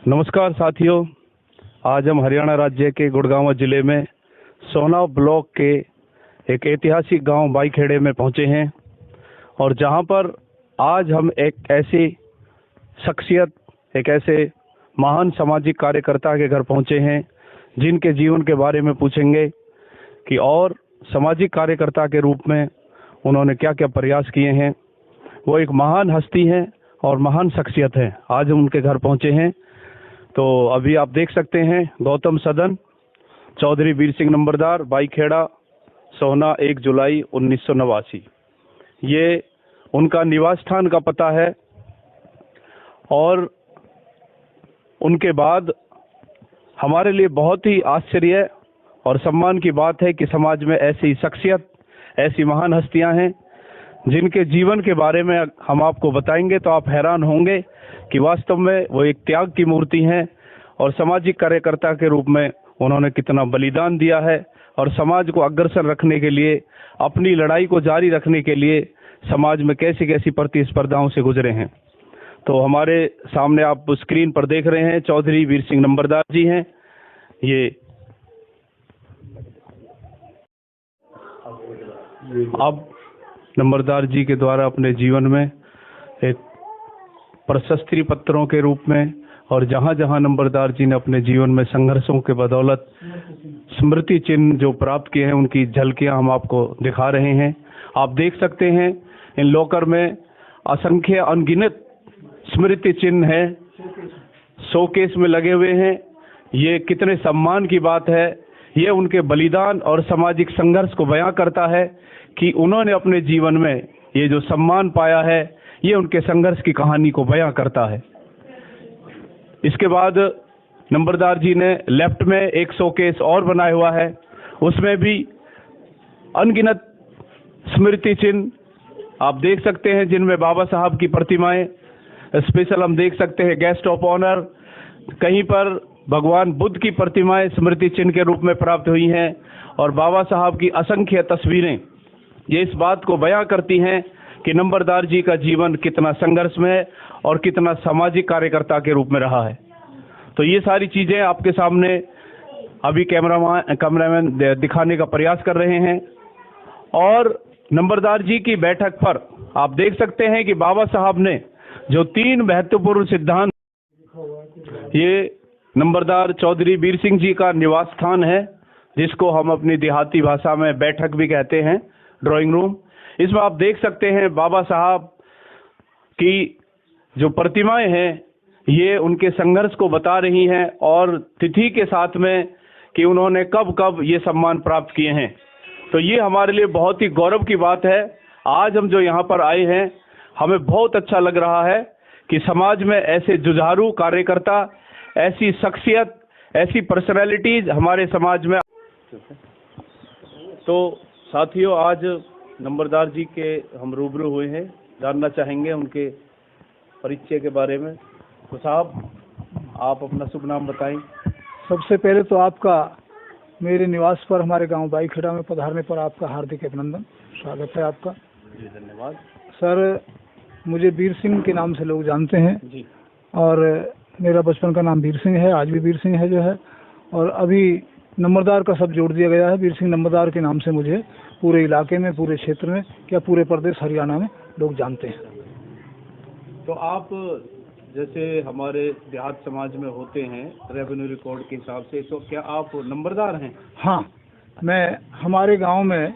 नमस्कार साथियों, आज हम हरियाणा राज्य के गुड़गांव जिले में सोहना ब्लॉक के एक ऐतिहासिक गांव बाईखेड़े में पहुंचे हैं और जहां पर आज हम एक ऐसी शख्सियत, एक ऐसे महान सामाजिक कार्यकर्ता के घर पहुंचे हैं जिनके जीवन के बारे में पूछेंगे कि और सामाजिक कार्यकर्ता के रूप में उन्होंने क्या क्या प्रयास किए हैं। वो एक महान हस्ती हैं और महान शख्सियत हैं। आज हम उनके घर पहुंचे हैं। तो अभी आप देख सकते हैं गौतम सदन, चौधरी वीर सिंह नंबरदार, बाईखेड़ा, सोहना, 1 जुलाई 1989। ये उनका निवास स्थान का पता है। और उनके बाद हमारे लिए बहुत ही आश्चर्य और सम्मान की बात है कि समाज में ऐसी शख्सियत, ऐसी महान हस्तियां हैं जिनके जीवन के बारे में हम आपको बताएंगे तो आप हैरान होंगे कि वास्तव में वो एक त्याग की मूर्ति हैं और सामाजिक कार्यकर्ता के रूप में उन्होंने कितना बलिदान दिया है और समाज को अग्रसर रखने के लिए, अपनी लड़ाई को जारी रखने के लिए समाज में कैसी कैसी प्रतिस्पर्धाओं से गुजरे हैं। तो हमारे सामने आप स्क्रीन पर देख रहे हैं चौधरी वीर सिंह नंबरदार जी हैं। ये अब नंबरदार जी के द्वारा अपने जीवन में एक प्रशस्ति पत्रों के रूप में और जहां जहां नंबरदार जी ने अपने जीवन में संघर्षों के बदौलत स्मृति चिन्ह जो प्राप्त किए हैं उनकी झलकियां हम आपको दिखा रहे हैं। आप देख सकते हैं इन लॉकर में असंख्य अनगिनत स्मृति चिन्ह है, शोकेस में लगे हुए हैं। ये कितने सम्मान की बात है। ये उनके बलिदान और सामाजिक संघर्ष को बयां करता है कि उन्होंने अपने जीवन में ये जो सम्मान पाया है ये उनके संघर्ष की कहानी को बयां करता है। इसके बाद नंबरदार जी ने लेफ्ट में एक शोकेस और बनाया हुआ है, उसमें भी अनगिनत स्मृति चिन्ह आप देख सकते हैं जिनमें बाबा साहब की प्रतिमाएं स्पेशल हम देख सकते हैं, गेस्ट ऑफ ऑनर, कहीं पर भगवान बुद्ध की प्रतिमाएं स्मृति चिन्ह के रूप में प्राप्त हुई हैं और बाबा साहब की असंख्य तस्वीरें ये इस बात को बयां करती हैं कि नंबरदार जी का जीवन कितना संघर्ष में है और कितना सामाजिक कार्यकर्ता के रूप में रहा है। तो ये सारी चीजें आपके सामने अभी कैमरामैन दिखाने का प्रयास कर रहे हैं। और नंबरदार जी की बैठक पर आप देख सकते हैं कि बाबा साहब ने जो 3 महत्वपूर्ण सिद्धांत, ये नंबरदार चौधरी वीर सिंह जी का निवास स्थान है जिसको हम अपनी देहाती भाषा में बैठक भी कहते हैं, ड्राइंग रूम। इसमें आप देख सकते हैं बाबा साहब की जो प्रतिमाएं हैं ये उनके संघर्ष को बता रही हैं और तिथि के साथ में कि उन्होंने कब कब ये सम्मान प्राप्त किए हैं। तो ये हमारे लिए बहुत ही गौरव की बात है। आज हम जो यहाँ पर आए हैं हमें बहुत अच्छा लग रहा है कि समाज में ऐसे जुझारू कार्यकर्ता, ऐसी शख्सियत, ऐसी पर्सनैलिटीज हमारे समाज में। तो साथियों, आज नंबरदार जी के हम रूबरू हुए हैं, जानना चाहेंगे उनके परिचय के बारे में। तो साहब, आप अपना शुभ नाम बताएं। सबसे पहले तो आपका मेरे निवास पर, हमारे गांव बाईखेड़ा में पधारने पर आपका हार्दिक अभिनंदन, स्वागत है आपका। जी धन्यवाद। सर, मुझे वीर सिंह के नाम से लोग जानते हैं जी। और मेरा बचपन का नाम वीर सिंह है, आज भी वीर सिंह है जो है, और अभी नंबरदार का सब जोड़ दिया गया है। वीर सिंह नंबरदार के नाम से मुझे पूरे इलाके में, पूरे क्षेत्र में, क्या पूरे प्रदेश हरियाणा में लोग जानते हैं। तो आप जैसे हमारे देहात समाज में होते हैं रेवेन्यू रिकॉर्ड के हिसाब से, तो क्या आप नंबरदार हैं? हाँ, मैं, हमारे गांव में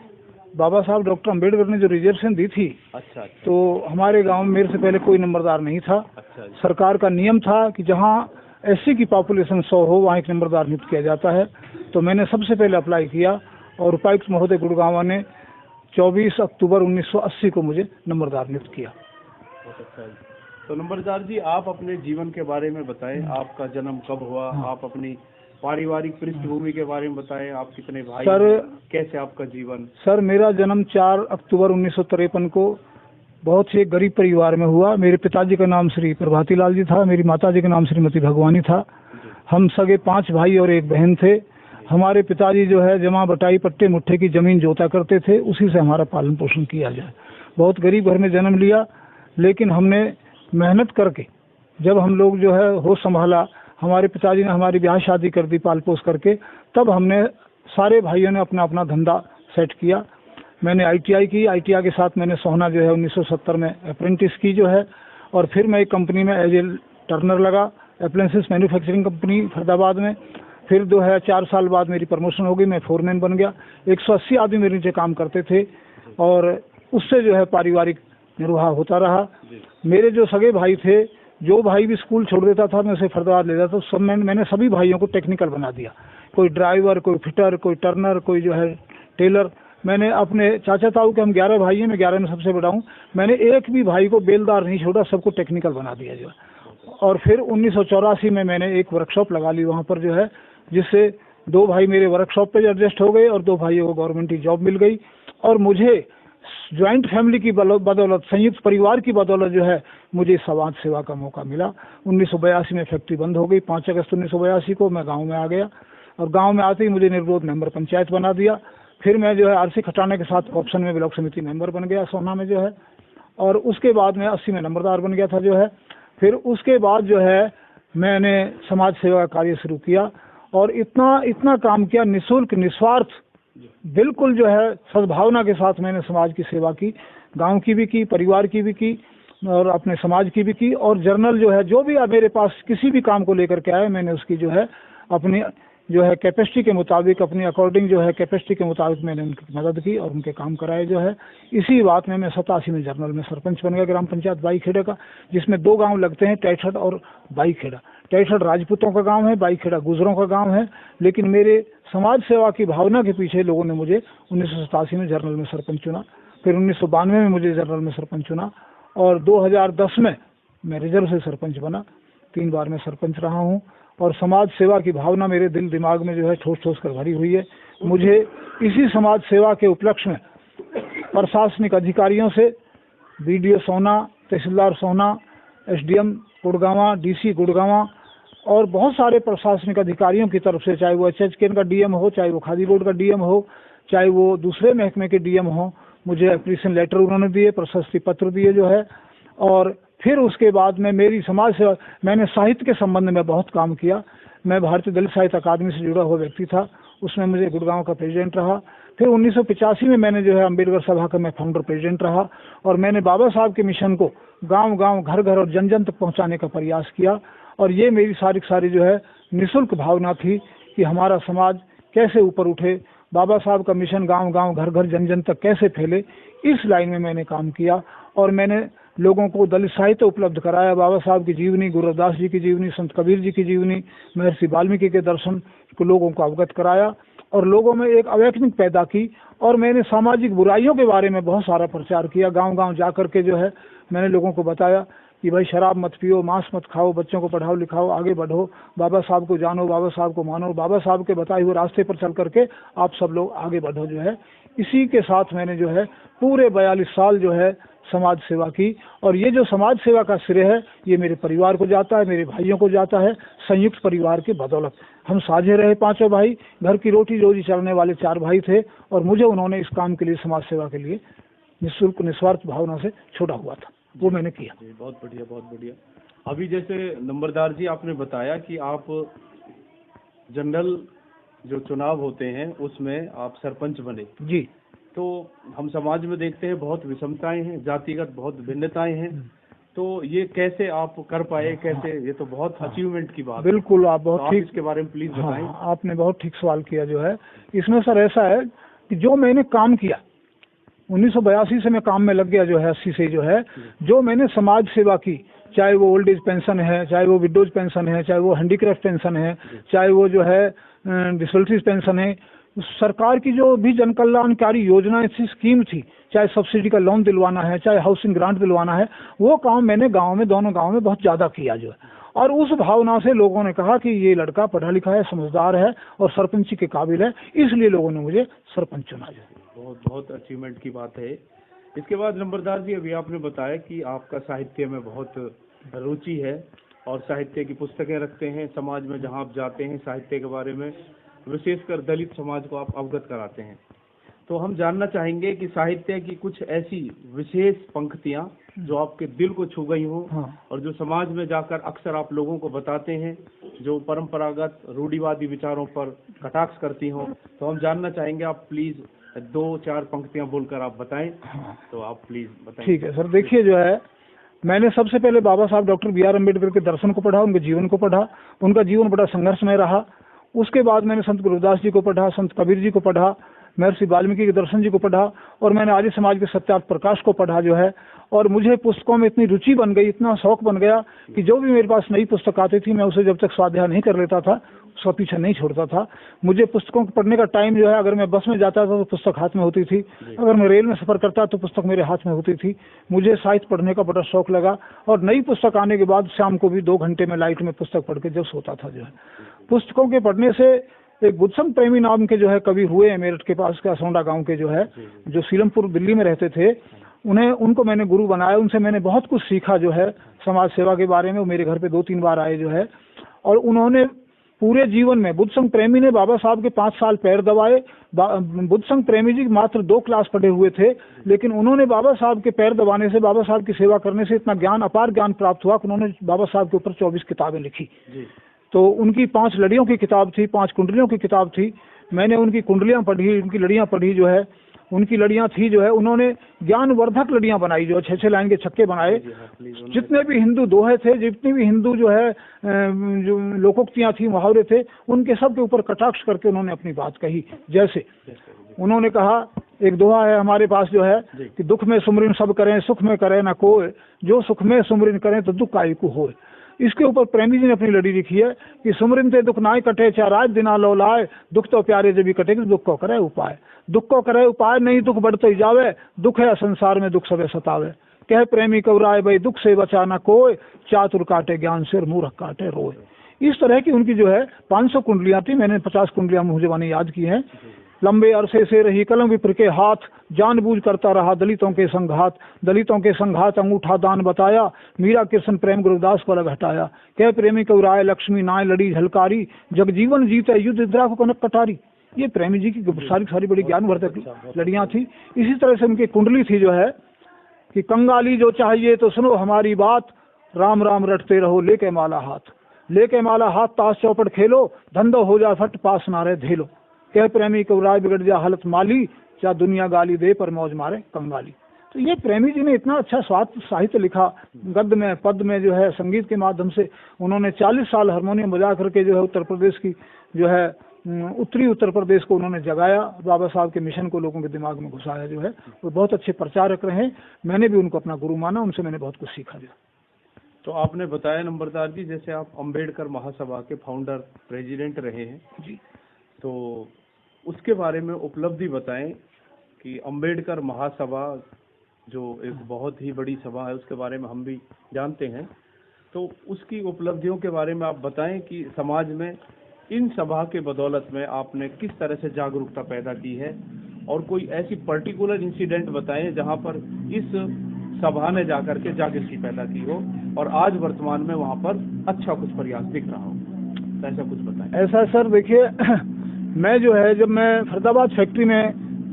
बाबा साहब डॉक्टर अम्बेडकर ने जो रिजर्वेशन दी थी, अच्छा। तो हमारे गांव में मेरे से पहले कोई नंबरदार नहीं था। अच्छा। सरकार का नियम था कि जहां एससी की पॉपुलेशन 100 हो वहाँ एक नंबरदार नियुक्त किया जाता है। तो मैंने सबसे पहले अप्लाई किया और उपायुक्त महोदय गुड़गांव ने 24 अक्टूबर 1980 को मुझे नंबरदार नियुक्त किया। बहुत अच्छा। तो नंबरदार जी, आप अपने जीवन के बारे में बताएं। आपका जन्म कब हुआ? आप अपनी पारिवारिक पृष्ठभूमि के बारे में बताएं। आप कितने भाई? सर, कैसे आपका जीवन? सर, मेरा जन्म 4 अक्टूबर 1953 को बहुत ही गरीब परिवार में हुआ। मेरे पिताजी का नाम श्री प्रभाती लाल जी था, मेरी माताजी का नाम श्रीमती भगवानी था। हम सगे 5 भाई और 1 बहन थे। हमारे पिताजी जो है जमा बटाई पट्टे मुट्ठे की जमीन जोता करते थे, उसी से हमारा पालन पोषण किया जाए। बहुत गरीब घर में जन्म लिया, लेकिन हमने मेहनत करके जब हम लोग जो है होश संभाला, हमारे पिताजी ने हमारी ब्याह शादी कर दी पाल पोस करके। तब हमने सारे भाइयों ने अपना अपना धंधा सेट किया। मैंने ITI की, ITI के साथ मैंने सोहना जो है 1970 में अप्रेंटिस की जो है, और फिर मैं एक कंपनी में एज ए टर्नर लगा, अप्लायंसेस मैन्युफैक्चरिंग कंपनी फरीदाबाद में। फिर जो है 4 साल बाद मेरी प्रमोशन हो गई, मैं फोरमैन बन गया। 180 आदमी मेरे नीचे काम करते थे और उससे जो है पारिवारिक निर्वाह होता रहा। मेरे जो सगे भाई थे, जो भाई भी स्कूल छोड़ देता था मैं उसे फरीदाबाद ले जाता, सब मैंने सभी भाइयों को टेक्निकल बना दिया। कोई ड्राइवर, कोई फिटर, कोई टर्नर, कोई जो है टेलर। मैंने अपने चाचा ताऊ के, हम 11 भाई हैं, मैं 11 में सबसे बड़ा हूँ, मैंने एक भी भाई को बेलदार नहीं छोड़ा, सबको टेक्निकल बना दिया जो है। और फिर 1984 में मैंने एक वर्कशॉप लगा ली वहाँ पर जो है, जिससे 2 भाई मेरे वर्कशॉप पे एडजस्ट हो गए और 2 भाइयों को गवर्नमेंट की जॉब मिल गई। और मुझे ज्वाइंट फैमिली की बदौलत, संयुक्त परिवार की बदौलत जो है मुझे समाज सेवा का मौका मिला। 1982 में फैक्ट्री बंद हो गई। 5 अगस्त 1982 को मैं गांव में आ गया और गांव में आते ही मुझे निर्विरोध मेंबर पंचायत बना दिया। फिर मैं जो है आरसी खटाने के साथ ऑप्शन में ब्लॉक समिति मेंबर बन गया सोहना में जो है, और उसके बाद मैं 80 में नंबरदार बन गया था जो है। फिर उसके बाद जो है मैंने समाज सेवा का कार्य शुरू किया और इतना काम किया, निःशुल्क, निस्वार्थ, बिल्कुल जो है सद्भावना के साथ मैंने समाज की सेवा की, गांव की भी की, परिवार की भी की और अपने समाज की भी की। और जर्नल जो है, जो भी मेरे पास किसी भी काम को लेकर के आए, मैंने उसकी जो है अपनी जो है कैपेसिटी के मुताबिक, अपनी अकॉर्डिंग जो है कैपेसिटी के मुताबिक मैंने उनकी मदद की और उनके काम कराए जो है। इसी बात में मैं 87 में जर्नल में सरपंच बन गया ग्राम पंचायत बाईखेड़ा का, जिसमें 2 गांव लगते हैं, टैठड़ और बाईखेड़ा। टैठड़ राजपूतों का गांव है, बाईखेड़ा गुजरों का गांव है। लेकिन मेरे समाज सेवा की भावना के पीछे लोगों ने मुझे 1987 में जर्नल में सरपंच चुना, फिर 1992 में मुझे जर्नल में सरपंच चुना और 2010 में मैं रिजर्व से सरपंच बना। 3 बार मैं सरपंच रहा हूँ और समाज सेवा की भावना मेरे दिल दिमाग में जो है ठोस ठोस कर भरी हुई है। मुझे इसी समाज सेवा के उपलक्ष्य में प्रशासनिक अधिकारियों से, BDO सोहना, तहसीलदार सोहना, SDM गुड़गांवा, DC गुड़गांवा और बहुत सारे प्रशासनिक अधिकारियों की तरफ से, चाहे वो HHKN का DM हो, चाहे वो खादी बोर्ड का DM हो, चाहे वो दूसरे महकमे के DM हो, मुझे एप्रिसिएशन लेटर उन्होंने दिए, प्रशस्ति पत्र दिए जो है। और फिर उसके बाद में मेरी समाज सेवा, मैंने साहित्य के संबंध में बहुत काम किया। मैं भारतीय दलित साहित्य अकादमी से जुड़ा हुआ व्यक्ति था, उसमें मुझे गुड़गांव का प्रेसिडेंट रहा। फिर 1985 में मैंने जो है अम्बेडकर सभा का मैं फाउंडर प्रेसिडेंट रहा और मैंने बाबा साहब के मिशन को गांव गांव, घर घर और जन जन तक पहुंचाने का प्रयास किया। और ये मेरी सारी जो है निःशुल्क भावना थी कि हमारा समाज कैसे ऊपर उठे, बाबा साहब का मिशन गांव गांव, घर घर, जन जन तक कैसे फैले, इस लाइन में मैंने काम किया। और मैंने लोगों को दलित साहित्य उपलब्ध कराया, बाबा साहब की जीवनी, गुरु रविदास जी की जीवनी, संत कबीर जी की जीवनी, महर्षि वाल्मीकि के दर्शन को लोगों को अवगत कराया और लोगों में एक अवेकनिंग पैदा की। और मैंने सामाजिक बुराइयों के बारे में बहुत सारा प्रचार किया। गांव गांव जा करके जो है मैंने लोगों को बताया कि भाई शराब मत पियो, मांस मत खाओ, बच्चों को पढ़ाओ लिखाओ, आगे बढ़ो, बाबा साहब को जानो, बाबा साहब को मानो, बाबा साहब के बताए हुए रास्ते पर चल करके आप सब लोग आगे बढ़ो जो है। इसी के साथ मैंने जो है पूरे 42 साल जो है समाज सेवा की। और ये जो समाज सेवा का श्रेय है ये मेरे परिवार को जाता है, मेरे भाइयों को जाता है। संयुक्त परिवार के बदौलत हम साझे रहे, 5 भाई, घर की रोटी रोजी चलने वाले 4 भाई थे और मुझे उन्होंने इस काम के लिए, समाज सेवा के लिए निःशुल्क, निस्वार्थ भावना से छोड़ा हुआ था, वो मैंने किया। बहुत बढ़िया, बहुत बढ़िया। अभी जैसे नंबरदार जी आपने बताया कि आप जनरल जो चुनाव होते हैं उसमें आप सरपंच बने जी। तो हम समाज में देखते हैं बहुत विषमताएं हैं, जातिगत बहुत भिन्नताएं हैं, तो ये कैसे आप कर पाए, कैसे? ये तो बहुत अचीवमेंट की बात है। बिल्कुल, आप बहुत ठीक, इसके बारे में प्लीज बताएं। आपने बहुत ठीक सवाल किया जो है। इसमें सर ऐसा है कि जो मैंने काम किया 1982 से मैं काम में लग गया जो है, 80 से जो है, जो मैंने समाज सेवा की, चाहे वो ओल्ड एज पेंशन है, चाहे वो विडोज पेंशन है, चाहे वो हैंडीक्राफ्ट पेंशन है, चाहे वो जो है डिसेबिलिटीज पेंशन है, सरकार की जो भी जन कल्याणकारी योजना थी, स्कीम थी, चाहे सब्सिडी का लोन दिलवाना है, चाहे हाउसिंग ग्रांट दिलवाना है, वो काम मैंने गांव में, दोनों गांव में बहुत ज्यादा किया जो है। और उस भावना से लोगों ने कहा कि ये लड़का पढ़ा लिखा है, समझदार है और सरपंची के काबिल है, इसलिए लोगों ने मुझे सरपंच चुना जो है। बहुत बहुत अचीवमेंट की बात है। इसके बाद नंबरदार जी, अभी आपने बताया कि आपका साहित्य में बहुत रुचि है और साहित्य की पुस्तकें रखते हैं, समाज में जहां आप जाते हैं साहित्य के बारे में, विशेषकर दलित समाज को आप अवगत कराते हैं। तो हम जानना चाहेंगे कि साहित्य की कुछ ऐसी विशेष पंक्तियां जो आपके दिल को छू गई हो, हाँ। और जो समाज में जाकर अक्सर आप लोगों को बताते हैं, जो परंपरागत रूढ़िवादी विचारों पर कटाक्ष करती हो, तो हम जानना चाहेंगे। आप प्लीज 2-4 पंक्तियां बोलकर आप बताएं। हाँ। तो आप प्लीज बताएं। ठीक है सर। देखिए जो है, मैंने सबसे पहले बाबा साहब डॉक्टर बी आर अम्बेडकर के दर्शन को पढ़ा, उनके जीवन को पढ़ा। उनका जीवन बड़ा संघर्षमय रहा। उसके बाद मैंने संत गुरुदास जी को पढ़ा, संत कबीर जी को पढ़ा, महर्षि वाल्मीकि के दर्शन जी को पढ़ा, और मैंने आर्य समाज के सत्यार्थ प्रकाश को पढ़ा जो है। और मुझे पुस्तकों में इतनी रुचि बन गई, इतना शौक बन गया कि जो भी मेरे पास नई पुस्तक आती थी, मैं उसे जब तक स्वाध्याय नहीं कर लेता था, उसका पीछा नहीं छोड़ता था। मुझे पुस्तकों को पढ़ने का टाइम जो है, अगर मैं बस में जाता था तो पुस्तक हाथ में होती थी, अगर मैं रेल में सफर करता तो पुस्तक मेरे हाथ में होती थी। मुझे साहित्य पढ़ने का बड़ा शौक लगा, और नई पुस्तक आने के बाद शाम को भी 2 घंटे में लाइट में पुस्तक पढ़ के जब सोता था जो है। पुस्तकों के पढ़ने से एक बुद्धसंग प्रेमी नाम के जो है कवि हुए हैं, मेरठ के पास के असौंडा गांव के जो है, जो सीलमपुर दिल्ली में रहते थे। उनको मैंने गुरु बनाया। उनसे मैंने बहुत कुछ सीखा जो है समाज सेवा के बारे में। वो मेरे घर पे 2-3 बार आए जो है, और उन्होंने पूरे जीवन में, बुद्धसंग प्रेमी ने बाबा साहब के 5 साल पैर दबाए। बुद्धसंग प्रेमी जी मात्र 2 क्लास पढ़े हुए थे, लेकिन उन्होंने बाबा साहब के पैर दबाने से, बाबा साहब की सेवा करने से इतना ज्ञान, अपार ज्ञान प्राप्त हुआ कि उन्होंने बाबा साहब के ऊपर 24 किताबें लिखी। तो उनकी 5 लड़ियों की किताब थी, 5 कुंडलियों की किताब थी। मैंने उनकी कुंडलियां पढ़ी, उनकी लड़ियां पढ़ी जो है। उनकी लड़ियां थी जो है, उन्होंने ज्ञानवर्धक लड़ियां बनाई जो 6-6 लाइन के छक्के बनाए। जितने भी हिंदू दोहे थे, जितनी भी हिंदू जो है जो लोकोक्तियां थी, मुहावरे थे, उनके सब के ऊपर कटाक्ष करके उन्होंने अपनी बात कही। जैसे उन्होंने कहा, एक दोहा है हमारे पास जो है कि दुख में सुमरिन सब करें, सुख में करे ना कोई, जो सुख में सुमरिन करें तो दुख काई को होए। इसके ऊपर प्रेमी जी ने अपनी लड़ी लिखी है कि सुमरिन ते दुख नाय कटे, चाहे रात दिना लो लाए, दुख तो प्यारे जब भी कटे, दुख को करे उपाय। दुख को करे उपाय, नहीं दुख बढ़ते ही जावे, दुख है संसार में दुख सबे सतावे। कह प्रेमी कौराए भाई दुख से बचाना कोई, चातुर काटे ज्ञान से, मूर्ख काटे रोए। इस तरह की उनकी जो है 500 कुंडलियां थी। मैंने 50 कुंडलियां मुझे मैंने याद की हैं। लंबे अरसे से रही कलम विप्र के हाथ, जानबूझ करता रहा दलितों के संघात। दलितों के संघात अंगूठा दान बताया, मीरा कृष्ण प्रेम गुरुदास को अलग हटाया। कह प्रेमी कौराए लक्ष्मी नाय लड़ी झलकारी, जगजीवन जीते युद्ध इंदिरा को कनक कटारी। ये प्रेमी जी की सारी बड़ी ज्ञानवर्धक लड़ियां थी। इसी तरह से उनकी कुंडली थी जो है कि कंगाली जो चाहिए तो सुनो हमारी बात, राम राम रटते रहो लेके माला हाथ। लेके माला हाथ ताश चौपट खेलो, धंधो हो जाए फट पास नारे धेलो। कह प्रेमी कौराए बिगड़ जा हालत माली, चाहे दुनिया गाली दे पर मौज मारे कंगाली। तो ये प्रेमी जी ने इतना अच्छा स्वाद साहित्य लिखा, गद्य में, पद में जो है, संगीत के माध्यम से। उन्होंने 40 साल हारमोनियम बजा करके जो है उत्तर प्रदेश की जो है उत्तरी उत्तर प्रदेश को उन्होंने जगाया। बाबा साहब के मिशन को लोगों के दिमाग में घुसाया जो है। वो बहुत अच्छे प्रचारक रहे। मैंने भी उनको अपना गुरु माना, उनसे मैंने बहुत कुछ सीखा जो। तो आपने बताया नंबरदार जी, जैसे आप अम्बेडकर महासभा के फाउंडर प्रेसिडेंट रहे हैं जी, तो उसके बारे में उपलब्धि बताएं कि अम्बेडकर महासभा जो एक बहुत ही बड़ी सभा है, उसके बारे में हम भी जानते हैं। तो उसकी उपलब्धियों के बारे में आप बताएं कि समाज में इन सभा के बदौलत में आपने किस तरह से जागरूकता पैदा की है, और कोई ऐसी पर्टिकुलर इंसिडेंट बताएं जहां पर इस सभा ने जाकर के जागृति पैदा की हो और आज वर्तमान में वहां पर अच्छा कुछ प्रयास दिख रहा हो। तो ऐसा कुछ बताएं। ऐसा सर देखिए, मैं जो है जब मैं फरीदाबाद फैक्ट्री में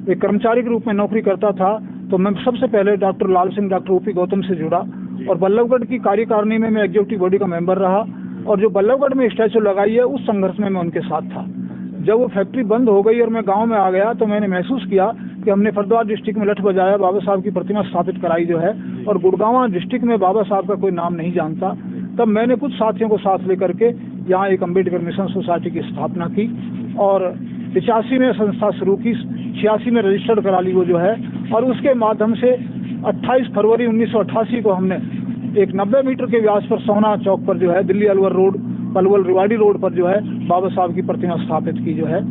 एक कर्मचारी के रूप में नौकरी करता था, तो मैं सबसे पहले डॉक्टर लाल सिंह, डॉक्टर ओपी गौतम से जुड़ा, और बल्लभगढ़ की कार्यकारिणी में मैं एग्जीक्यूटिव बॉडी का मेंबर रहा। और जो बल्लभगढ़ में स्टैचू लगाई है, उस संघर्ष में मैं उनके साथ था। जब वो फैक्ट्री बंद हो गई और मैं गांव में आ गया, तो मैंने महसूस किया कि हमने फरीदाबाद डिस्ट्रिक्ट में लठ बजाया, बाबा साहब की प्रतिमा स्थापित कराई जो है, और गुड़गांव डिस्ट्रिक्ट में बाबा साहब का कोई नाम नहीं जानता। तब मैंने कुछ साथियों को साथ लेकर के यहाँ एक अम्बेडकर मिशन सोसाइटी की स्थापना की, और 85 में संस्था शुरू की, 86 में रजिस्टर्ड करा ली वो जो है। और उसके माध्यम से 28 फरवरी 1988 को हमने एक 90 मीटर के व्यास पर सोना चौक पर जो है, दिल्ली अलवर रोड, पलवल रिवाड़ी रोड पर जो है, बाबा साहब की प्रतिमा स्थापित की जो है।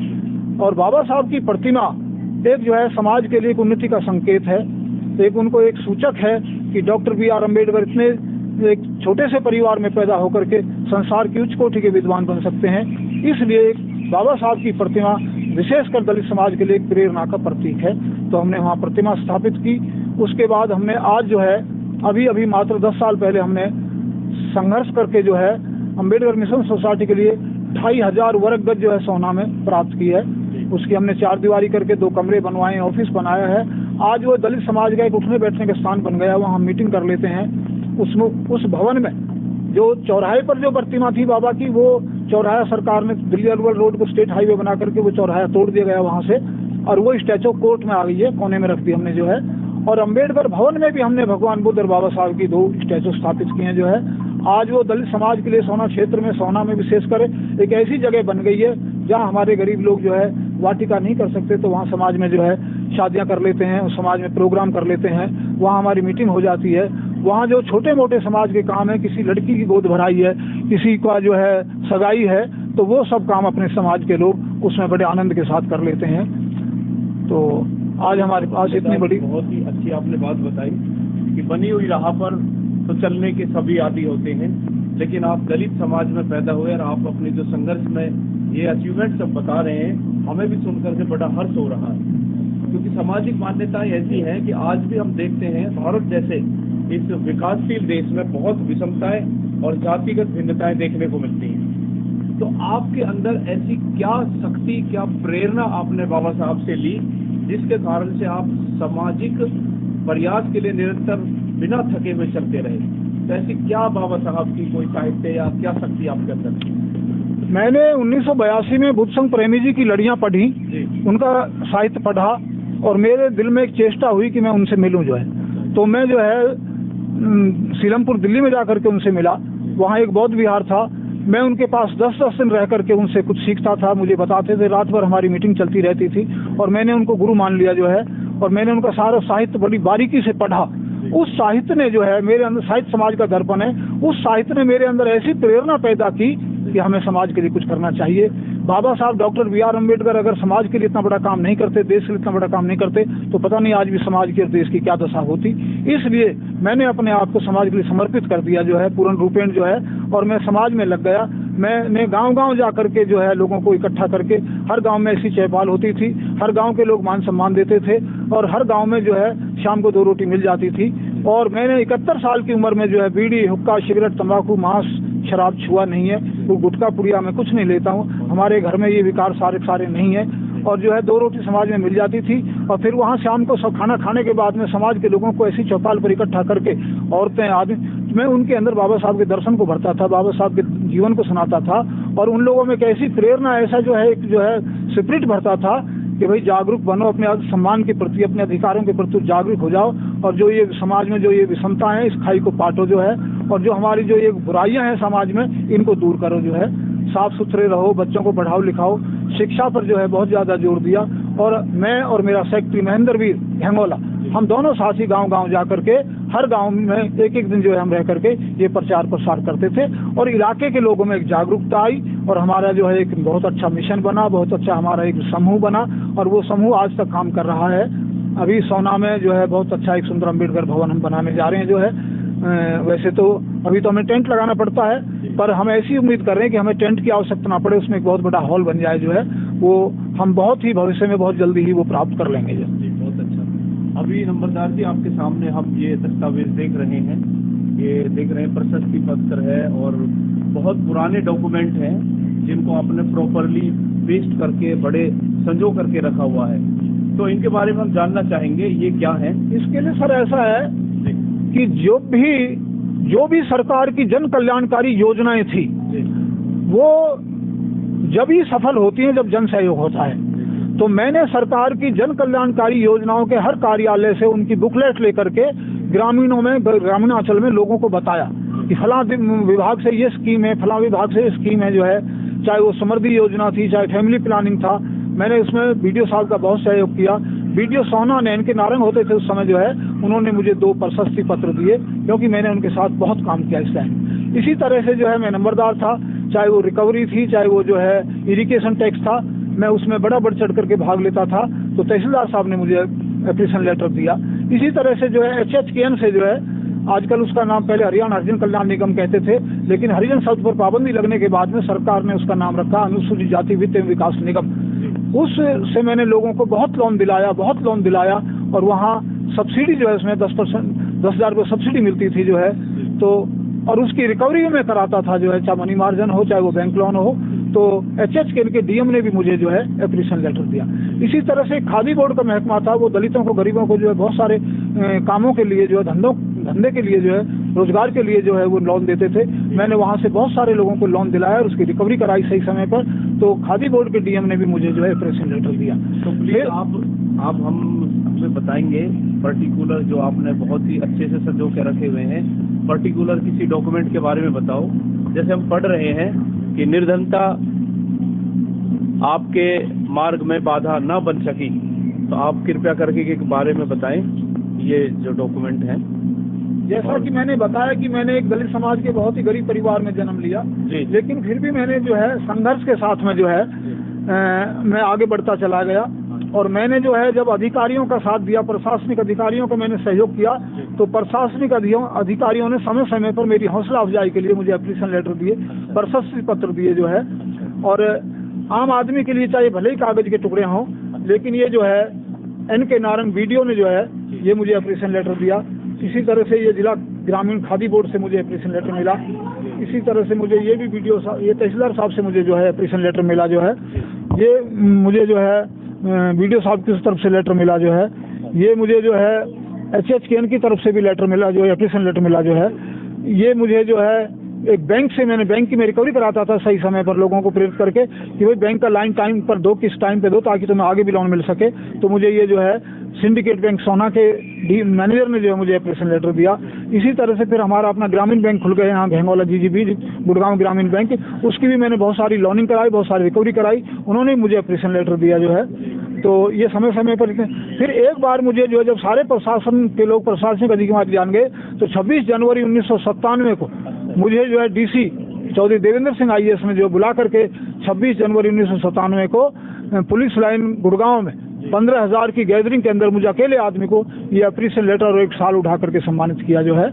और बाबा साहब की प्रतिमा एक जो है समाज के लिए एक उन्नति का संकेत है, एक उनको एक सूचक है कि डॉक्टर बी आर अम्बेडकर इतने एक छोटे से परिवार में पैदा होकर के संसार की उच्च कोटि के विद्वान बन सकते हैं। इसलिए बाबा साहब की प्रतिमा विशेषकर दलित समाज के लिए एक प्रेरणा का प्रतीक है। तो हमने वहाँ प्रतिमा स्थापित की। उसके बाद हमने आज जो है अभी मात्र 10 साल पहले हमने संघर्ष करके जो है अम्बेडकर मिशन सोसाइटी के लिए 2500 वर्ग गज जो है सोना में प्राप्त की है। उसकी हमने 4 दीवारी करके 2 कमरे बनवाए, ऑफिस बनाया है। आज वो दलित समाज का एक उठने बैठने का स्थान बन गया, वहाँ हम मीटिंग कर लेते हैं। उसमें उस भवन में जो चौराहे पर जो प्रतिमा थी बाबा की, वो चौराहा सरकार ने दिल्ली अलवर रोड को स्टेट हाईवे बना करके वो चौराहा तोड़ दिया गया वहाँ से, और वो स्टैचू कोर्ट में आ गई है, कोने में रख दी हमने जो है। और अम्बेडकर भवन में भी हमने भगवान बुद्ध और बाबा साहब की 2 स्टैचू स्थापित किए हैं जो है। आज वो दलित समाज के लिए सोना क्षेत्र में, सोना में विशेषकर एक ऐसी जगह बन गई है जहाँ हमारे गरीब लोग जो है वाटिका नहीं कर सकते, तो वहाँ समाज में जो है शादियाँ कर लेते हैं, उस समाज में प्रोग्राम कर लेते हैं, वहाँ हमारी मीटिंग हो जाती है। वहाँ जो छोटे मोटे समाज के काम है, किसी लड़की की गोद भराई है, किसी का जो है सगाई है, तो वो सब काम अपने समाज के लोग उसमें बड़े आनंद के साथ कर लेते हैं। तो आज हमारे पास इतनी बड़ी, बहुत ही अच्छी आपने बात बताई कि बनी हुई राह पर तो चलने के सभी आदी होते हैं, लेकिन आप दलित समाज में पैदा हुए और आप अपने जो संघर्ष में ये अचीवमेंट सब बता रहे हैं, हमें भी सुनकर के बड़ा हर्ष हो रहा है। क्योंकि सामाजिक मान्यताएं ऐसी हैं कि आज भी हम देखते हैं भारत जैसे इस विकासशील देश में बहुत विषमताएं और जातिगत भिन्नताएं देखने को मिलती हैं। तो आपके अंदर ऐसी क्या शक्ति, क्या प्रेरणा आपने बाबा साहब से ली, जिसके कारण से आप सामाजिक प्रयास के लिए निरंतर बिना थके हुए चलते रहे? तो ऐसी क्या बाबा साहब की कोई साहित्य या क्या शक्ति आपके अंदर थी? मैंने 1982 में बुद्ध संघ प्रेमी जी की लड़ियाँ पढ़ी, उनका साहित्य पढ़ा, और मेरे दिल में एक चेष्टा हुई कि मैं उनसे मिलूं जो है। तो मैं जो है सीलमपुर दिल्ली में जाकर के उनसे मिला। वहाँ एक बौद्ध विहार था, मैं उनके पास 10-10 दिन रह करके उनसे कुछ सीखता था, मुझे बताते थे, रात भर हमारी मीटिंग चलती रहती थी, और मैंने उनको गुरु मान लिया जो है। और मैंने उनका सारा साहित्य बड़ी बारीकी से पढ़ा। उस साहित्य ने जो है मेरे अंदर, साहित्य समाज का दर्पण है, उस साहित्य ने मेरे अंदर ऐसी प्रेरणा पैदा की कि हमें समाज के लिए कुछ करना चाहिए। बाबा साहब डॉक्टर B.R. अम्बेडकर अगर समाज के लिए इतना बड़ा काम नहीं करते, देश के लिए इतना बड़ा काम नहीं करते, तो पता नहीं आज भी समाज की और देश की क्या दशा होती। इसलिए मैंने अपने आप को समाज के लिए समर्पित कर दिया जो है, पूर्ण रूपेण जो है, और मैं समाज में लग गया। मैंने गांव-गांव जा करके जो है लोगों को इकट्ठा करके, हर गांव में ऐसी चौपाल होती थी, हर गांव के लोग मान सम्मान देते थे, और हर गांव में जो है शाम को 2 रोटी मिल जाती थी। और मैंने 71 साल की उम्र में जो है बीड़ी, हुक्का, सिगरेट, तंबाकू, मांस, शराब छुआ नहीं है, वो गुटखा पुड़िया मैं कुछ नहीं लेता हूँ। हमारे घर में ये विकार सारे नहीं है। और जो है 2 रोटी समाज में मिल जाती थी, और फिर वहाँ शाम को सब खाना खाने के बाद में समाज के लोगों को ऐसी चौपाल पर इकट्ठा करके, औरतें आदमी, मैं उनके अंदर बाबा साहब के दर्शन को भरता था, बाबा साहब के जीवन को सुनाता था, और उन लोगों में कैसी प्रेरणा, ऐसा जो है एक जो है स्पिरिट भरता था कि भाई जागरूक बनो, अपने सम्मान के प्रति, अपने अधिकारों के प्रति जागरूक हो जाओ, और जो ये समाज में जो ये विषमता है, इस खाई को पाटो जो है, और जो हमारी जो ये बुराइयां हैं समाज में, इनको दूर करो जो है। साफ सुथरे रहो, बच्चों को पढ़ाओ लिखाओ, शिक्षा पर जो है बहुत ज्यादा जोर दिया। और मैं और मेरा सेक्रेटरी महेंद्र वीर हेंगोला, हम दोनों साथी गांव-गांव जा करके, हर गांव में एक दिन जो है हम रह करके ये प्रचार प्रसार करते थे, और इलाके के लोगों में एक जागरूकता आई, और हमारा जो है एक बहुत अच्छा मिशन बना, बहुत अच्छा हमारा एक समूह बना, और वो समूह आज तक काम कर रहा है। अभी सोना में जो है बहुत अच्छा एक सुंदर अम्बेडकर भवन हम बनाने जा रहे हैं जो है। वैसे तो अभी तो हमें टेंट लगाना पड़ता है, पर हम ऐसी उम्मीद कर रहे हैं कि हमें टेंट की आवश्यकता ना पड़े, उसमें एक बहुत बड़ा हॉल बन जाए जो है, वो हम बहुत ही भविष्य में बहुत जल्दी ही वो प्राप्त कर लेंगे जो। बहुत अच्छा। अभी नंबरदार जी आपके सामने हम ये दस्तावेज देख रहे हैं, ये देख रहे हैं प्रशस्ति पत्र है, और बहुत पुराने डॉक्यूमेंट हैं जिनको आपने प्रॉपरली पेस्ट करके बड़े संजो करके रखा हुआ है। तो इनके बारे में हम जानना चाहेंगे, ये क्या है? इसके लिए सर ऐसा है कि जो भी सरकार की जन कल्याणकारी योजनाएं थी, वो जब ही सफल होती हैं जब जन सहयोग होता है। तो मैंने सरकार की जन कल्याणकारी योजनाओं के हर कार्यालय से उनकी बुकलेट लेकर के ग्रामीणों में, ग्रामीणांचल में लोगों को बताया कि फलां विभाग से ये स्कीम है, फलां विभाग से ये स्कीम है जो है, चाहे वो समृद्धि योजना थी, चाहे फैमिली प्लानिंग था। मैंने उसमें बीडीओ साहब का बहुत सहयोग किया। बीडीओ सोना ने, इनके नारंग होते थे उस समय जो है, उन्होंने मुझे 2 प्रशस्ति पत्र दिए, क्योंकि मैंने उनके साथ बहुत काम किया इस टाइम। इसी तरह से जो है मैं नंबरदार था, चाहे वो रिकवरी थी, चाहे वो जो है इरिगेशन टैक्स था, मैं उसमें बड़ा बढ़ चढ़ करके भाग लेता था, तो तहसीलदार साहब ने मुझे एप्लीकेशन लेटर दिया। इसी तरह से जो है HHKN से जो है, आजकल उसका नाम पहले हरियाणा हरिजन कल्याण निगम कहते थे, लेकिन हरिजन शब्द पर पाबंदी लगने के बाद में सरकार ने उसका नाम रखा अनुसूचित जाति वित्त एवं विकास निगम। उससे मैंने लोगों को बहुत लोन दिलाया, और वहाँ सब्सिडी जो है उसमें 10,000 रुपये सब्सिडी मिलती थी जो है, तो और उसकी रिकवरी में कराता था जो है, चाहे मनी मार्जिन हो, चाहे वो बैंक लोन हो। तो HHKN के DM ने भी मुझे जो है एप्रिसिएशन लेटर दिया। इसी तरह से खादी बोर्ड का महकमा था, वो दलितों को, गरीबों को जो है बहुत सारे कामों के लिए जो है, धंधे के लिए जो है, रोजगार के लिए जो है वो लोन देते थे। मैंने वहाँ से बहुत सारे लोगों को लोन दिलाया और उसकी रिकवरी कराई सही समय पर। तो खादी बोर्ड के DM ने भी मुझे जो है एप्रिसिएशन लेटर दिया। तो प्लीज आप हमें बताएंगे पर्टिकुलर, जो आपने बहुत ही अच्छे से सजो के रखे हुए हैं, पर्टिकुलर किसी डॉक्यूमेंट के बारे में बताओ। जैसे हम पढ़ रहे हैं कि निर्धनता आपके मार्ग में बाधा न बन सकी, तो आप कृपया करके के बारे में बताएं ये जो डॉक्यूमेंट है। जैसा कि मैंने बताया कि मैंने एक दलित समाज के बहुत ही गरीब परिवार में जन्म लिया, लेकिन फिर भी मैंने जो है संघर्ष के साथ में जो है मैं आगे बढ़ता चला गया। और मैंने जो है जब अधिकारियों का साथ दिया, प्रशासनिक अधिकारियों को मैंने सहयोग किया, तो प्रशासनिक अधिकारियों ने समय समय पर मेरी हौसला अफजाई के लिए मुझे एप्रिसिएशन लेटर दिए, प्रशस्ति पत्र दिए जो है। और आम आदमी के लिए चाहे भले ही कागज के टुकड़े हों, लेकिन ये जो है NK नारायण वीडियो ने जो है ये मुझे एप्रिसिएशन लेटर दिया। इसी तरह से ये जिला ग्रामीण खादी बोर्ड से मुझे एप्रिसिएशन लेटर मिला। इसी तरह से मुझे ये भी ये तहसीलदार साहब से मुझे जो है एप्रिसिएशन लेटर मिला जो है। ये मुझे जो है वीडियो साहब की तरफ से लेटर मिला जो है। ये मुझे जो है HHKN की तरफ से भी लेटर मिला जो है, एप्रिसिएशन लेटर मिला जो है। ये मुझे जो है एक बैंक से, मैंने बैंक की मैं रिकवरी कराता था सही समय पर लोगों को प्रेरित करके कि भाई बैंक का लाइन टाइम पर दो, किस टाइम पे दो, ताकि तुम्हें आगे भी लोन मिल सके। तो मुझे ये जो है सिंडिकेट बैंक सोना के मैनेजर ने जो है मुझे एप्रिसिएशन लेटर दिया। इसी तरह से फिर हमारा अपना ग्रामीण बैंक खुल गए यहाँ घेंगोला GGB गुड़गांव ग्रामीण बैंक, उसकी भी मैंने बहुत सारी लोनिंग कराई, बहुत सारी रिकवरी कराई, उन्होंने मुझे एप्रिसिएशन लेटर दिया जो है। तो ये समय समय पर। फिर एक बार मुझे जो है जब सारे प्रशासन के लोग, प्रशासनिक अधिकारी जान गए, तो 26 जनवरी 1997 को मुझे जो है DC चौधरी देवेंद्र सिंह IAS ने जो बुला करके 26 जनवरी 1997 को पुलिस लाइन गुड़गांव में 15,000 की गैदरिंग के अंदर मुझे अकेले आदमी को ये एप्रिसिएशन लेटर और एक साल उठा करके सम्मानित किया जो है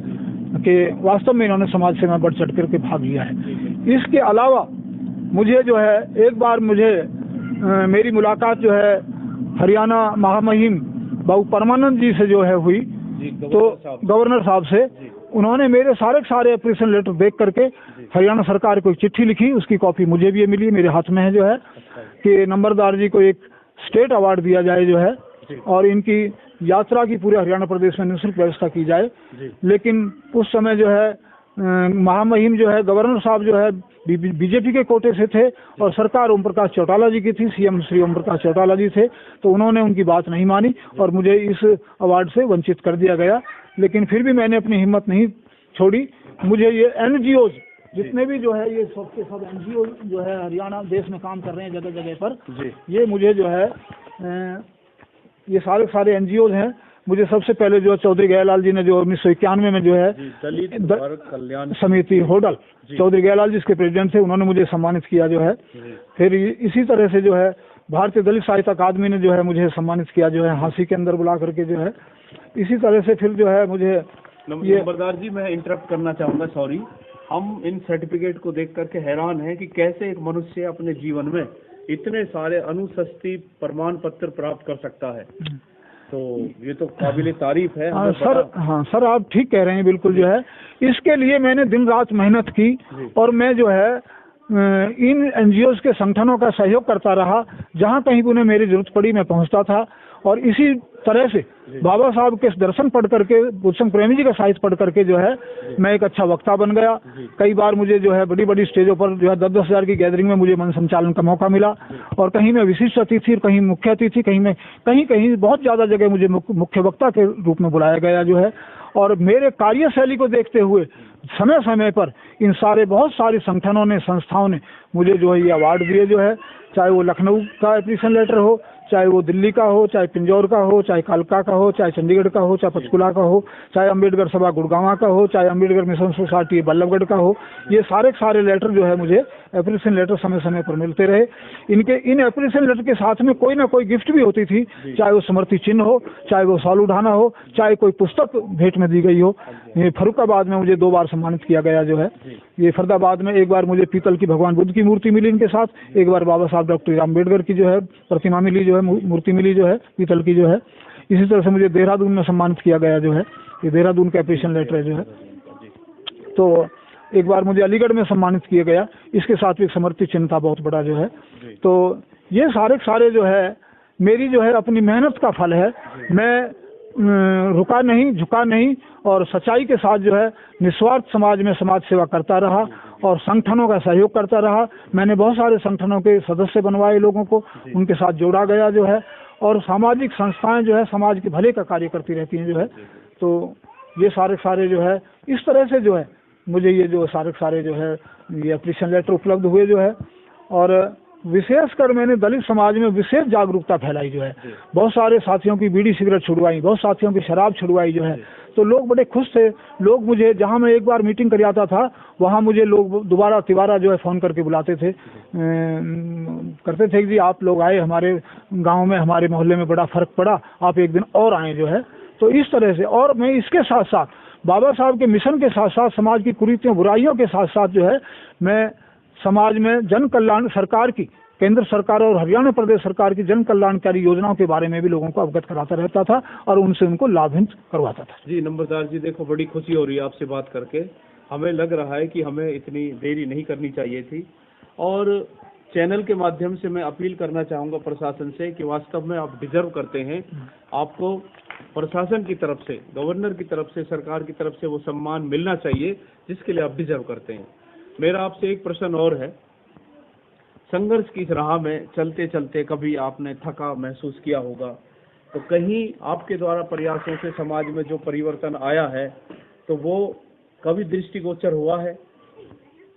कि वास्तव में इन्होंने समाज से में बढ़ चढ़ करके भाग लिया है। इसके अलावा मुझे जो है एक बार मुझे मेरी मुलाकात जो है हरियाणा महामहिम बाबू परमानंद जी से जो है हुई, तो गवर्नर साहब से उन्होंने मेरे सारे एप्रिसिएशन लेटर देख करके हरियाणा सरकार को एक चिट्ठी लिखी, उसकी कॉपी मुझे भी ये मिली, मेरे हाथ में है जो है, कि नंबरदार जी को एक स्टेट अवार्ड दिया जाए जो है, और इनकी यात्रा की पूरे हरियाणा प्रदेश में निःशुल्क व्यवस्था की जाए। लेकिन उस समय जो है महामहिम जो है गवर्नर साहब जो है बीजेपी के कोटे से थे और सरकार ओम प्रकाश चौटाला जी की थी, CM श्री ओम प्रकाश चौटाला जी थे, तो उन्होंने उनकी बात नहीं मानी और मुझे इस अवार्ड से वंचित कर दिया गया। लेकिन फिर भी मैंने अपनी हिम्मत नहीं छोड़ी। मुझे ये NGOs जितने भी जो है ये सबके सब NGO जो है हरियाणा देश में काम कर रहे हैं जगह जगह पर, ये मुझे जो है ये सारे NGOs हैं। मुझे सबसे पहले जो चौधरी गयालाल जी ने जो 1991 में जो है दलित कल्याण समिति होडल, चौधरी गयालाल जी इसके प्रेसिडेंट थे, उन्होंने मुझे सम्मानित किया जो है। फिर इसी तरह से जो है भारतीय दलित साहित्य अकादमी ने जो है मुझे सम्मानित किया जो है, हाँसी के अंदर बुला करके जो है। इसी तरह से फिर जो है मुझे ये नंबरदार जी, मैं इंटरप्ट करना चाहूँगा, सॉरी। हम इन सर्टिफिकेट को देख करके हैरान हैं कि कैसे एक मनुष्य अपने जीवन में इतने सारे अनुशस्ति प्रमाण पत्र प्राप्त कर सकता है। तो ये तो काबिले तारीफ है। सर, हाँ सर, आप ठीक कह रहे हैं बिल्कुल जो है। इसके लिए मैंने दिन रात मेहनत की और मैं जो है इन NGOs के संगठनों का सहयोग करता रहा, जहाँ कहीं उन्हें मेरी जरूरत पड़ी मैं पहुँचता था। और इसी तरह से बाबा साहब के दर्शन पढ़ करके, भूषण प्रेमी जी का साहित्य पढ़ करके जो है मैं एक अच्छा वक्ता बन गया। कई बार मुझे जो है बड़ी बड़ी स्टेजों पर जो है 10-10 हज़ार की गैदरिंग में मुझे मन संचालन का मौका मिला, और कहीं मैं विशिष्ट अतिथि, कहीं मुख्य अतिथि, कहीं बहुत ज़्यादा जगह मुझे मुख्य वक्ता के रूप में बुलाया गया जो है। और मेरे कार्यशैली को देखते हुए समय समय पर इन बहुत सारे संगठनों ने, संस्थाओं ने मुझे जो है ये अवार्ड दिए जो है, चाहे वो लखनऊ का एप्रिसिएशन लेटर हो, चाहे वो दिल्ली का हो, चाहे पिंजौर का हो, चाहे कालका का हो, चाहे चंडीगढ़ का हो, चाहे पंचकुला का हो, चाहे अम्बेडकर सभा गुड़गांव का हो, चाहे अम्बेडकर मिशन सोसाइटी बल्लभगढ़ का हो। ये सारे लेटर जो है मुझे एप्रिसिएशन लेटर समय समय पर मिलते रहे। इन एप्रिसिएशन लेटर के साथ में कोई ना कोई गिफ्ट भी होती थी, चाहे वो स्मृति चिन्ह हो, चाहे वो साल उठाना हो, चाहे कोई पुस्तक भेंट में दी गई हो। ये फर्रुखाबाद में मुझे 2 बार सम्मानित किया गया जो है। ये फरीदाबाद में एक बार मुझे पीतल की भगवान बुद्ध की मूर्ति मिली इनके साथ, एक बार बाबा साहब डॉक्टर अम्बेडकर की जो है प्रतिमा मिली जो है, मूर्ति मिली जो है पीतल की जो है। इसी तरह से मुझे देहरादून में सम्मानित किया गया जो है। ये देहरादून का एप्रिसिएशन लेटर है जो है। तो एक बार मुझे अलीगढ़ में सम्मानित किया गया, इसके साथ भी एक समर्पित चिन्ह था बहुत बड़ा जो है। तो ये सारे जो है मेरी जो है अपनी मेहनत का फल है। मैं रुका नहीं, झुका नहीं और सच्चाई के साथ जो है निस्वार्थ समाज में समाज सेवा करता रहा और संगठनों का सहयोग करता रहा। मैंने बहुत सारे संगठनों के सदस्य बनवाए, लोगों को उनके साथ जोड़ा गया जो है, और सामाजिक संस्थाएं जो है समाज के भले का कार्य करती रहती हैं जो है। तो ये सारे जो है इस तरह से जो है मुझे ये जो सारे जो है ये एप्लीकेशन लेटर उपलब्ध हुए जो है। और विशेषकर मैंने दलित समाज में विशेष जागरूकता फैलाई जो है। बहुत सारे साथियों की बीड़ी सिगरेट छुड़वाई, बहुत साथियों की शराब छुड़वाई जो है। तो लोग बड़े खुश थे। लोग मुझे, जहां मैं एक बार मीटिंग कर आता था वहां मुझे लोग दोबारा तिबारा जो है फ़ोन करके बुलाते थे, करते थे कि जी आप लोग आए, हमारे गांव में हमारे मोहल्ले में बड़ा फ़र्क पड़ा, आप एक दिन और आए जो है। तो इस तरह से, और मैं इसके साथ साथ बाबा साहब के मिशन के साथ साथ समाज की कुरीतियों बुराइयों के साथ साथ जो है मैं समाज में जन कल्याण सरकार की, केंद्र सरकार और हरियाणा प्रदेश सरकार की जन कल्याणकारी योजनाओं के बारे में भी लोगों को अवगत कराता रहता था और उनसे उनको लाभान्वित करवाता था। जी नंबरदार जी, देखो बड़ी खुशी हो रही है आपसे बात करके। हमें लग रहा है कि हमें इतनी देरी नहीं करनी चाहिए थी, और चैनल के माध्यम से मैं अपील करना चाहूँगा प्रशासन से कि वास्तव में आप डिजर्व करते हैं। आपको प्रशासन की तरफ से, गवर्नर की तरफ से, सरकार की तरफ से वो सम्मान मिलना चाहिए जिसके लिए आप डिजर्व करते हैं। मेरा आपसे एक प्रश्न और है, संघर्ष की इस राह में चलते चलते कभी आपने थका महसूस किया होगा, तो कहीं आपके द्वारा प्रयासों से समाज में जो परिवर्तन आया है तो वो कभी दृष्टिगोचर हुआ है?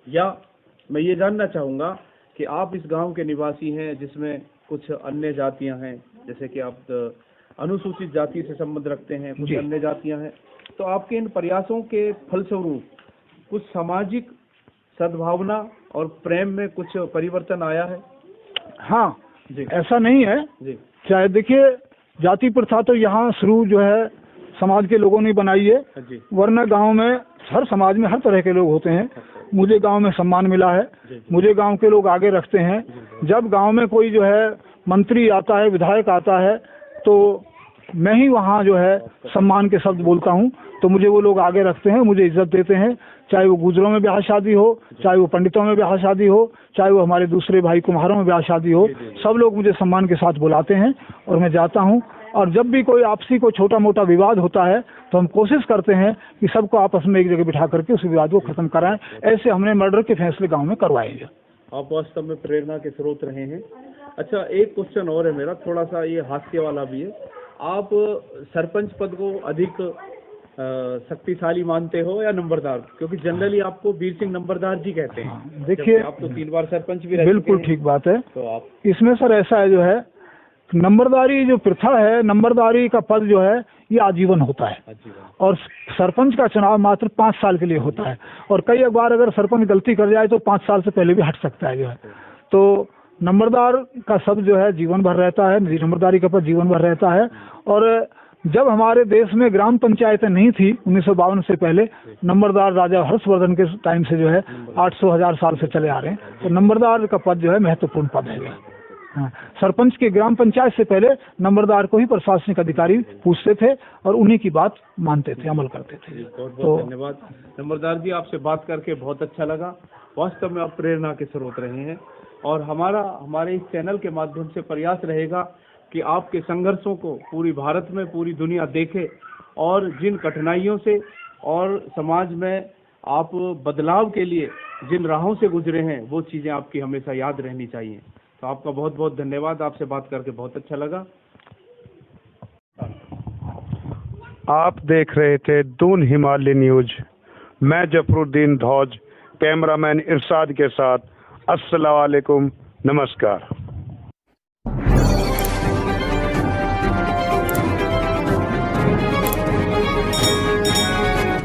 या मैं ये जानना चाहूँगा कि आप इस गांव के निवासी हैं जिसमें कुछ अन्य जातियां हैं, जैसे कि आप अनुसूचित जाति से संबंध रखते हैं, कुछ अन्य जातियां हैं, तो आपके इन प्रयासों के फलस्वरूप कुछ सामाजिक सद्भावना और प्रेम में कुछ परिवर्तन आया है? हाँ जी, ऐसा नहीं है जी, चाहे देखिए जाति प्रथा तो यहाँ शुरू जो है समाज के लोगों ने बनाई है, वरना गांव में हर समाज में हर तरह के लोग होते हैं। मुझे गांव में सम्मान मिला है, मुझे गांव के लोग आगे रखते हैं। जब गांव में कोई जो है मंत्री आता है, विधायक आता है, तो मैं ही वहाँ जो है सम्मान के शब्द बोलता हूँ, तो मुझे वो लोग आगे रखते हैं, मुझे इज्जत देते हैं। चाहे वो गुजरों में ब्याह शादी हो, चाहे वो पंडितों में ब्याह शादी हो, चाहे वो हमारे दूसरे भाई कुम्हारों में ब्याह शादी हो, सब लोग मुझे सम्मान के साथ बुलाते हैं और मैं जाता हूँ। और जब भी कोई आपसी कोई छोटा मोटा विवाद होता है तो हम कोशिश करते हैं कि सबको आपस में एक जगह बिठा करके उस विवाद को खत्म कराएं। ऐसे हमने मर्डर के फैसले गाँव में करवाए हैं। आप वास्तव में प्रेरणा के स्रोत रहे हैं। अच्छा, एक क्वेश्चन और है मेरा, थोड़ा सा ये हास्य वाला भी है। आप सरपंच पद को अधिक शक्तिशाली मानते हो या नंबरदार? क्योंकि जनरली आपको वीर सिंह नंबरदार जी कहते हैं। देखिए, आप तो 3 बार सरपंच भी रह बिल्कुल ठीक बात है। तो आप इसमें सर ऐसा है जो है, नंबरदारी जो प्रथा है, नंबरदारी का पद जो है ये आजीवन होता है, और सरपंच का चुनाव मात्र 5 साल के लिए होता है। और कई बार अगर सरपंच गलती कर जाए तो 5 साल से पहले भी हट सकता है जो है। तो नंबरदार का शब्द जो है जीवन भर रहता है, नंबरदारी का पद जीवन भर रहता है। और जब हमारे देश में ग्राम पंचायतें नहीं थी 1952 से पहले, नंबरदार राजा हर्षवर्धन के टाइम से जो है 800,000 साल से चले आ रहे हैं, तो नंबरदार का पद जो है महत्वपूर्ण पद है। हाँ, सरपंच के ग्राम पंचायत से पहले नंबरदार को ही प्रशासनिक अधिकारी पूछते थे और उन्हीं की बात मानते थे, अमल करते थे। बहुत बहुत धन्यवाद नंबरदार जी, आपसे बात करके बहुत अच्छा लगा। वास्तव में आप प्रेरणा के स्रोत रहे हैं, और हमारे इस चैनल के माध्यम से प्रयास रहेगा कि आपके संघर्षों को पूरी भारत में, पूरी दुनिया देखे, और जिन कठिनाइयों से और समाज में आप बदलाव के लिए जिन राहों से गुजरे हैं वो चीज़ें आपकी हमेशा याद रहनी चाहिए। तो आपका बहुत बहुत धन्यवाद, आपसे बात करके बहुत अच्छा लगा। आप देख रहे थे दून हिमालय न्यूज। मैं जफरुद्दीन धौज, कैमरामैन इरशाद के साथ। अस्सलाम वालेकुम, नमस्कार।